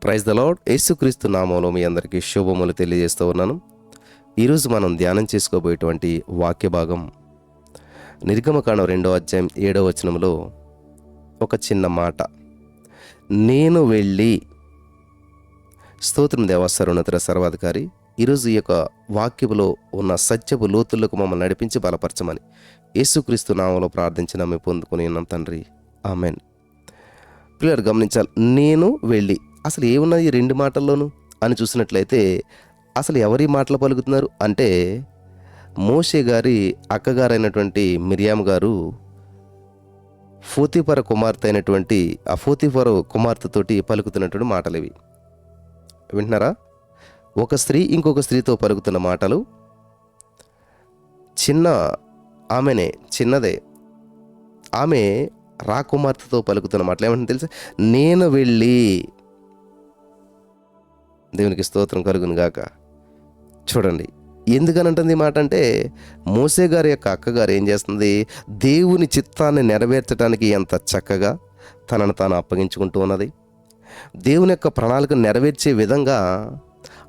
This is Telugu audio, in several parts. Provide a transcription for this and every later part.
Praise the lord. యేసుక్రీస్తు నామంలో మీ అందరికీ శుభములు తెలియజేస్తూ ఉన్నాను. ఈరోజు మనం ధ్యానం చేసుకోబోయేటువంటి వాక్య భాగం నిర్గమకాండం 2వ అధ్యాయం 7వ వచనంలో ఒక చిన్న మాట, నేను వెళ్ళి. స్తోత్రం దేవా సర్వోన్నత సర్వాధికారి. ఈరోజు ఈ యొక్క వాక్యములో ఉన్న సత్యపు లోతులకు మమ్మల్ని నడిపించి బలపరచమని యేసుక్రీస్తు నామంలో ప్రార్థించిన మేము పొందుకుని ఉన్నాం తండ్రి, ఆమెన్. పిల్లలు గమనించాలి, నేను వెళ్ళి అసలు ఏమున్నది ఈ రెండు మాటల్లోనూ అని చూసినట్లయితే అసలు ఎవరి మాటలు పలుకుతున్నారు అంటే మోషే గారి అక్కగారైనటువంటి మిరియాం గారు పోతీఫర కుమార్తె అయినటువంటి ఆ పోతీఫర కుమార్తెతోటి పలుకుతున్నటువంటి మాటలు ఇవి. వింటున్నారా? ఒక స్త్రీ ఇంకొక స్త్రీతో పలుకుతున్న మాటలు. ఆమెనే చిన్నదే, ఆమె రాకుమార్తెతో పలుకుతున్న మాటలు ఏమంటే తెలుసా? నేను వెళ్ళి. దేవునికి స్తోత్రం కలుగును గాక. చూడండి ఎందుకనంటుంది ఈ మాట అంటే, మోసే గారి యొక్క అక్కగారు ఏం చేస్తుంది? దేవుని చిత్తాన్ని నెరవేర్చడానికి ఎంత చక్కగా తనను తాను అప్పగించుకుంటూ ఉన్నది. దేవుని యొక్క ప్రణాళిక నెరవేర్చే విధంగా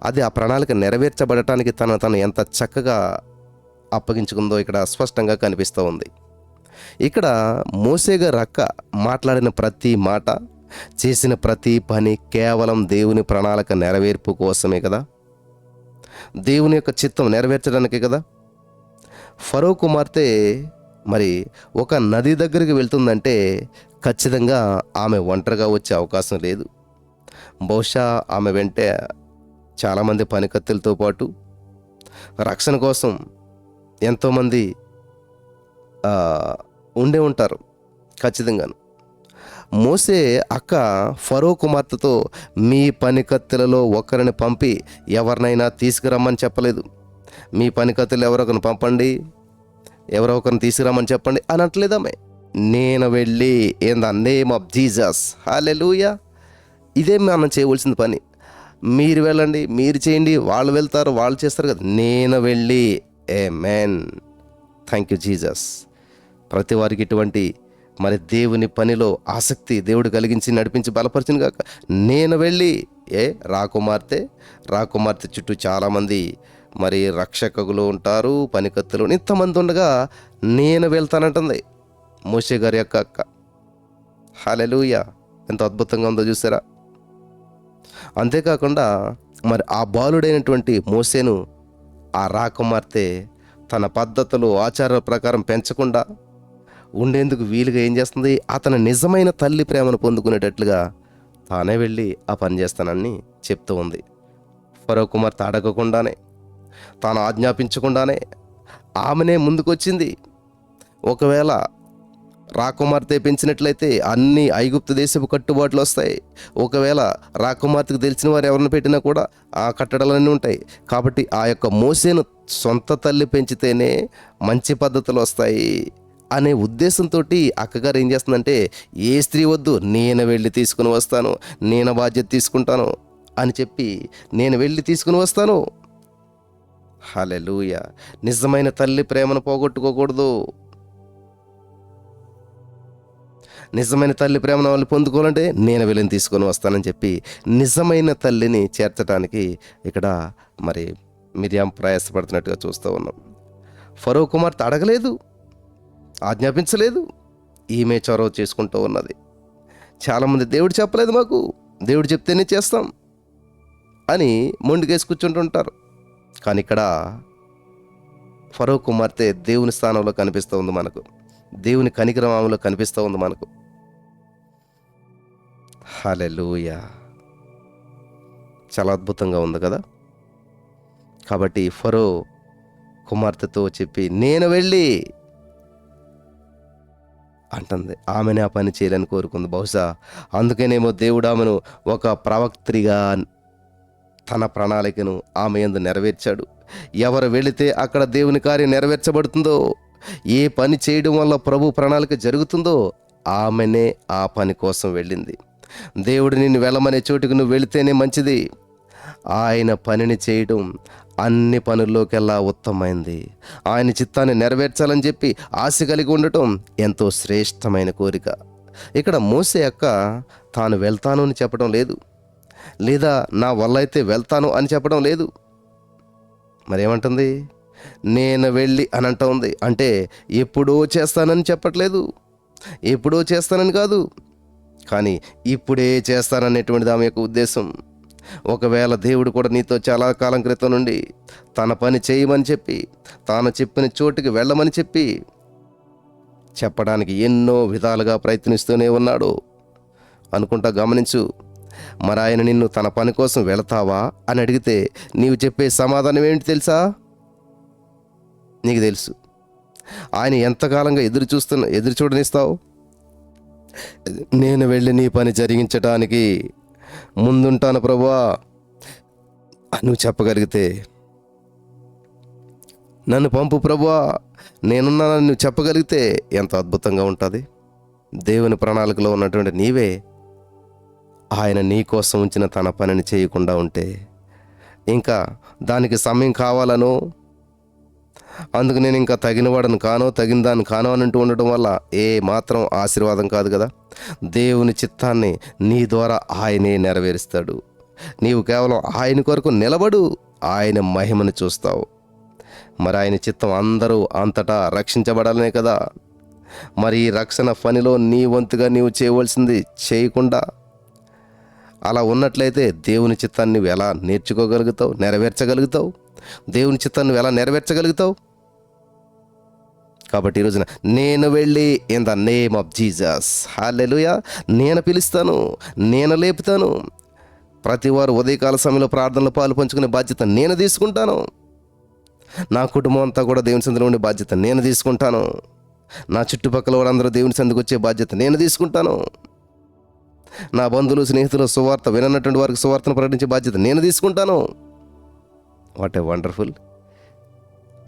ఆ ప్రణాళిక నెరవేర్చబడటానికి తను ఎంత చక్కగా అప్పగించుకుందో ఇక్కడ స్పష్టంగా కనిపిస్తూ ఉంది. ఇక్కడ మోసే గారి అక్క మాట్లాడిన ప్రతి మాట, చేసిన ప్రతి పని కేవలం దేవుని ప్రణాళిక నెరవేర్పు కోసమే కదా, దేవుని యొక్క చిత్తం నెరవేర్చడానికే కదా. ఫరో కుమార్తె మరి ఒక నది దగ్గరికి వెళ్తుందంటే ఖచ్చితంగా ఆమె ఒంటరిగా వచ్చే అవకాశం లేదు. బహుశా ఆమె వెంటే చాలామంది పనికత్తెలతో పాటు రక్షణ కోసం ఎంతోమంది ఉండే ఉంటారు ఖచ్చితంగాను. మోసే అక్క ఫరో కుమార్తెతో మీ పనికత్తెలలో ఒకరిని పంపి ఎవరినైనా తీసుకురమ్మని చెప్పలేదు. మీ పనికత్తెలు ఎవరొకరిని పంపండి, ఎవరో ఒకరిని తీసుకురమ్మని చెప్పండి అని అంటలేదామే. నేను వెళ్ళి in the name of Jesus, hallelujah. ఇదే మనం చేయవలసిన పని. మీరు వెళ్ళండి, మీరు చేయండి, వాళ్ళు వెళ్తారు, వాళ్ళు చేస్తారు కదా. నేను వెళ్ళి. ఆమేన్. Thank you Jesus. ప్రతి వారికి ఇటువంటి మరి దేవుని పనిలో ఆసక్తి దేవుడు కలిగించి నడిపించి బలపరిచిన కాక. నేను వెళ్ళి రాకుమార్తె చుట్టూ చాలామంది మరి రక్షకులు ఉంటారు, పనికత్తులు, ఇంతమంది ఉండగా నేను వెళ్తానంటుంది మోషే గారి యొక్క అక్క. హల్లెలూయా. ఎంత అద్భుతంగా ఉందో చూసారా? అంతేకాకుండా మరి ఆ బాలుడైనటువంటి మోసేను ఆ రాకుమార్తె తన పద్ధతులు ఆచారాల ప్రకారం పెంచకుండా ఉండేందుకు వీలుగా ఏం చేస్తుంది? అతని నిజమైన తల్లి ప్రేమను పొందుకునేటట్లుగా తానే వెళ్ళి ఆ పని చేస్తానని చెప్తూ ఉంది. ఫరో కుమార్తె అడగకుండానే, తాను ఆజ్ఞాపించకుండానే ఆమెనే ముందుకొచ్చింది. ఒకవేళ రాకుమార్తె పెంచినట్లయితే అన్ని ఐగుప్తు దేశపు కట్టుబాట్లు వస్తాయి. ఒకవేళ రాకుమార్తెకు తెలిసిన వారు ఎవరిని పెట్టినా కూడా ఆ కట్టడాలన్నీ ఉంటాయి. కాబట్టి ఆ యొక్క మోసేను సొంత తల్లి పెంచితేనే మంచి పద్ధతులు వస్తాయి అనే ఉద్దేశంతో అక్కగారు ఏం చేస్తుందంటే, ఏ స్త్రీ వద్దు, నేను వెళ్ళి తీసుకుని వస్తాను, నేను బాధ్యత తీసుకుంటాను అని చెప్పి నేను వెళ్ళి తీసుకుని వస్తాను. హల్లెలూయా. నిజమైన తల్లి ప్రేమను పోగొట్టుకోకూడదు. నిజమైన తల్లి ప్రేమను వాళ్ళు పొందుకోవాలంటే నేను వెళ్ళి తీసుకొని వస్తానని చెప్పి నిజమైన తల్లిని చేర్చడానికి ఇక్కడ మరి మిరియాం ప్రయాసపడుతున్నట్టుగా చూస్తూ ఉన్నాం. ఫరో కుమార్తె అడగలేదు, ఆజ్ఞాపించలేదు, ఈమె చొరవ చేసుకుంటూ ఉన్నది. చాలామంది దేవుడు చెప్పలేదు మాకు, దేవుడు చెప్తేనే చేస్తాం అని మొండికేసి కూర్చుంటుంటారు. కానీ ఇక్కడ ఫరో కుమార్తె దేవుని స్థానంలో కనిపిస్తూ ఉంది మనకు, దేవుని కనికరమంలో కనిపిస్తూ ఉంది మనకు. హల్లెలూయా. చాలా అద్భుతంగా ఉంది కదా. కాబట్టి ఫరో కుమార్తెతో చెప్పి నేను వెళ్ళి అంటుంది. ఆమెనే ఆ పని చేయాలని కోరుకుంది. బహుశా అందుకేనేమో దేవుడు ఆమెను ఒక ప్రవక్త్రిగా తన ప్రణాళికను ఆమె యందు నెరవేర్చాడు. ఎవరు వెళితే అక్కడ దేవుని కార్యం నెరవేర్చబడుతుందో, ఏ పని చేయడం వల్ల ప్రభు ప్రణాళిక జరుగుతుందో ఆమెనే ఆ పని కోసం వెళ్ళింది. దేవుడు నిన్ను వెళ్ళమనే చోటుకు నువ్వు వెళితేనే మంచిది. ఆయన పనిని చేయడం అన్ని పనుల్లోకెల్లా ఉత్తమమైంది. ఆయన చిత్తాన్ని నెరవేర్చాలని చెప్పి ఆశ కలిగి ఉండటం ఎంతో శ్రేష్టమైన కోరిక. ఇక్కడ మోసే అక్క తాను వెళ్తాను అని చెప్పడం లేదు. లేదా నా వల్ల అయితే వెళ్తాను అని చెప్పడం లేదు. మరేమంటుంది? నేను వెళ్ళి అని అంటుంది. అంటే ఎప్పుడో చేస్తానని చెప్పట్లేదు, ఎప్పుడో చేస్తానని కాదు, కానీ ఇప్పుడే చేస్తాననేటువంటిది ఆమె యొక్క ఉద్దేశం. ఒకవేళ దేవుడు కూడా నీతో చాలా కాలం క్రితం నుండి తన పని చేయమని చెప్పి, తాను చెప్పిన చోటుకి వెళ్ళమని చెప్పడానికి ఎన్నో విధాలుగా ప్రయత్నిస్తూనే ఉన్నాడు అనుకుంటా. గమనించు. మరి ఆయన నిన్ను తన పని కోసం వెళతావా అని అడిగితే నీవు చెప్పే సమాధానం ఏంటి తెలుసా? నీకు తెలుసు. ఆయన ఎంతకాలంగా ఎదురు చూడనిస్తావు? నేను వెళ్ళి నీ పని జరిగించడానికి ముందుంటాను ప్రభువా నువ్వు చెప్పగలిగితే, నన్ను పంపు ప్రభువా నేనున్నానని నువ్వు చెప్పగలిగితే ఎంత అద్భుతంగా ఉంటుంది. దేవుని ప్రణాళికలో ఉన్నటువంటి నీవే ఆయన నీ కోసం ఉంచిన తన పనిని చేయకుండా ఉంటే, ఇంకా దానికి సమయం కావాలను, అందుకు నేను ఇంకా తగిన దాన్ని కాను అని అంటూ ఉండటం వల్ల ఏ మాత్రం ఆశీర్వాదం కాదు కదా. దేవుని చిత్తాన్ని నీ ద్వారా ఆయనే నెరవేరుస్తాడు. నీవు కేవలం ఆయన కొరకు నిలబడు, ఆయన మహిమను చూస్తావు. మరి ఆయన చిత్తం అందరూ అంతటా రక్షించబడాలనే కదా. మరి ఈ రక్షణ పనిలో నీ వంతుగా నీవు చేయవలసింది చేయకుండా అలా ఉన్నట్లయితే దేవుని చిత్తాన్ని నువ్వు ఎలా నెరవేర్చగలుగుతావు? దేవుని చిత్తాన్ని నువ్వు ఎలా నెరవేర్చగలుగుతావు? కాబట్టి ఈరోజున నేను వెళ్ళి in the name of Jesus, hallelujah, నేను పిలుస్తాను, నేను లేపుతాను. ప్రతి వారు ఉదయకాల సమయంలో ప్రార్థనలో పాలు పంచుకునే బాధ్యత నేను తీసుకుంటాను. నా కుటుంబం అంతా కూడా దేవుని సందులో ఉండే బాధ్యత నేను తీసుకుంటాను. నా చుట్టుపక్కల వారందరూ దేవుని సందుకు వచ్చే బాధ్యత నేను తీసుకుంటాను. నా బంధువులు, స్నేహితులు సువార్త వినన్నటువంటి వారికి సువార్తను ప్రకటించే బాధ్యత నేను తీసుకుంటాను. What a wonderful.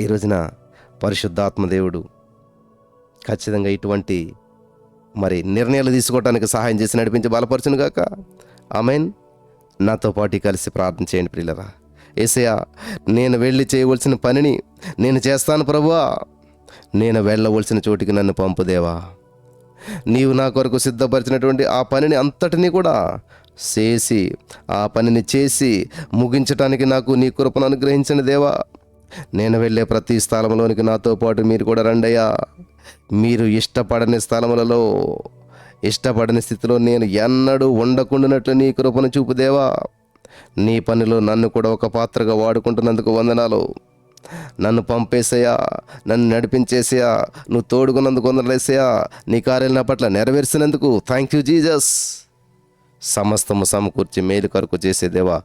ఈ రోజున పరిశుద్ధాత్మ దేవుడు ఖచ్చితంగా ఇటువంటి మరి నిర్ణయాలు తీసుకోవడానికి సహాయం చేసి నడిపించి బలపరచును గాక. ఆమేన్. నాతో పాటు కలిసి ప్రార్థన చేయండి ప్రియులరా. యేసయ్యా, నేను వెళ్ళి చేయవలసిన పనిని నేను చేస్తాను ప్రభువా. నేను వెళ్ళవలసిన చోటికి నన్ను పంపుదేవా. నీవు నా కొరకు సిద్ధపరిచినటువంటి ఆ పనిని అంతటినీ కూడా ఆ పనిని చేసి ముగించటానికి నాకు నీ కృపను అనుగ్రహించండి దేవా. నేను వెళ్ళే ప్రతి స్థలంలోనికి నాతో పాటు మీరు కూడా రండయ్యా. మీరు ఇష్టపడని స్థలములలో, ఇష్టపడని స్థితిలో నేను ఎన్నడూ ఉండకుండానట్లు నీ కృపను చూపుదేవా. నీ పనిలో నన్ను కూడా ఒక పాత్రగా వాడుకుంటున్నందుకు వందనాలు. నన్ను పంపేసయా, నన్ను నడిపించేసయా, నువ్వు తోడుకున్నందుకు వందలేసయా. నీ కార్యాలు నా పట్ల నెరవేర్చినందుకు థ్యాంక్ యూ జీసస్. సమస్తము సమకూర్చి మేలు కొరకు చేసేదేవా,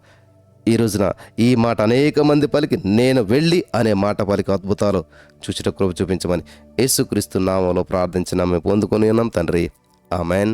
ఈ రోజున ఈ మాట అనేక మంది పలికి నేను వెళ్ళి అనే మాట పలికి అద్భుతాలు చూచుట కృప చూపించమని యేసుక్రీస్తు నామములో ప్రార్థించిన మేము పొందుకొని ఉన్నాం తండ్రి. ఆమెన్.